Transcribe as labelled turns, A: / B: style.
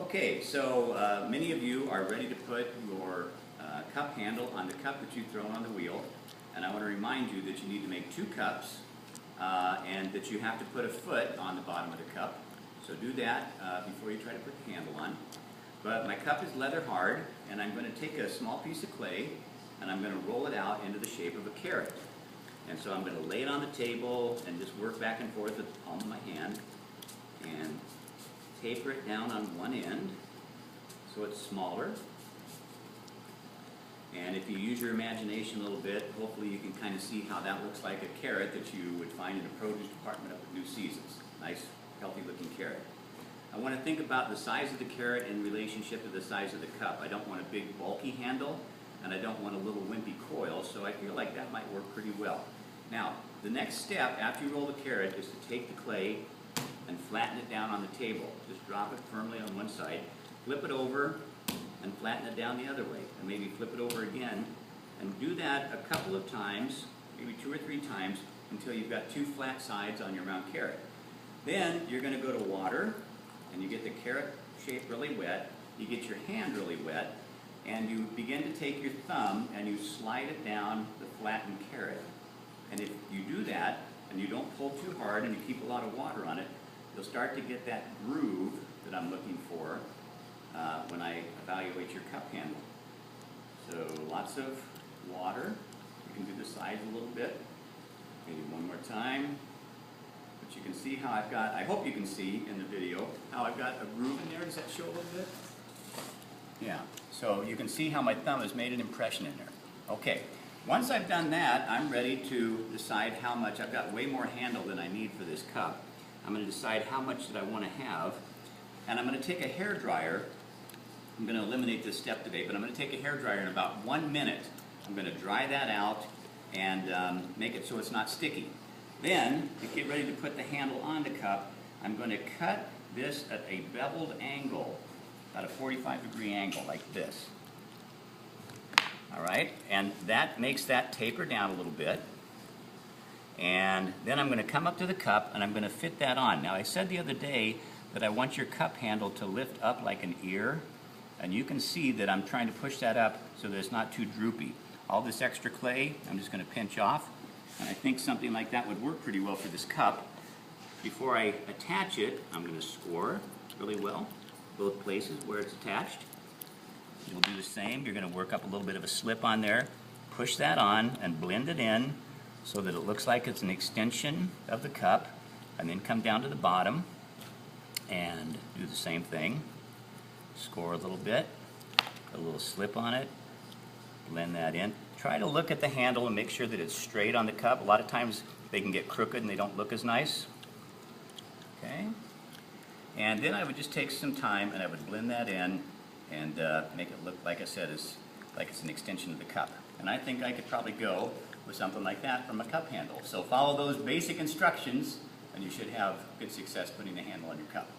A: Okay, so many of you are ready to put your cup handle on the cup that you've thrown on the wheel, and I want to remind you that you need to make 2 cups and that you have to put a foot on the bottom of the cup. So do that before you try to put the handle on. But my cup is leather hard, and I'm going to take a small piece of clay and I'm going to roll it out into the shape of a carrot. And so I'm going to lay it on the table and just work back and forth with the palm of my hand and taper it down on one end so it's smaller. And if you use your imagination a little bit, hopefully you can kind of see how that looks like a carrot that you would find in the produce department up at New Seasons. Nice, healthy looking carrot. I want to think about the size of the carrot in relationship to the size of the cup. I don't want a big bulky handle, and I don't want a little wimpy coil, so I feel like that might work pretty well. Now, the next step after you roll the carrot is to take the clay and flatten it down on the table. Just drop it firmly on one side, flip it over, and flatten it down the other way. And maybe flip it over again, and do that a couple of times, maybe 2 or 3 times, until you've got 2 flat sides on your round carrot. Then you're going to go to water, and you get the carrot shape really wet, you get your hand really wet, and you begin to take your thumb and you slide it down the flattened carrot. And if you do that, and you don't pull too hard and you keep a lot of water on it, you'll start to get that groove that I'm looking for when I evaluate your cup handle. So lots of water. You can do the sides a little bit. Maybe one more time. But you can see how I've got, I hope you can see in the video, how I've got a groove in there. Does that show a little bit? Yeah. So you can see how my thumb has made an impression in there. Okay. Once I've done that, I'm ready to decide how much. I've got way more handle than I need for this cup. I'm going to decide how much that I want to have. And I'm going to take a hair dryer. I'm going to eliminate this step today, but I'm going to take a hair dryer in about 1 minute. I'm going to dry that out and make it so it's not sticky. Then, to get ready to put the handle on the cup, I'm going to cut this at a beveled angle, about a 45-degree angle like this. All right, and that makes that taper down a little bit. And then I'm going to come up to the cup and I'm going to fit that on. Now, I said the other day that I want your cup handle to lift up like an ear, and you can see that I'm trying to push that up so that it's not too droopy. All this extra clay, I'm just going to pinch off, and I think something like that would work pretty well for this cup. Before I attach it, I'm going to score really well both places where it's attached. You'll do the same. You're going to work up a little bit of a slip on there, push that on, and blend it in so that it looks like it's an extension of the cup, and then come down to the bottom and do the same thing. Score a little bit, put a little slip on it, blend that in. Try to look at the handle and make sure that it's straight on the cup. A lot of times they can get crooked and they don't look as nice. Okay? And then I would just take some time and I would blend that in and make it look, like I said, like it's an extension of the cup. And I think I could probably go with something like that from a cup handle. So follow those basic instructions and you should have good success putting the handle on your cup.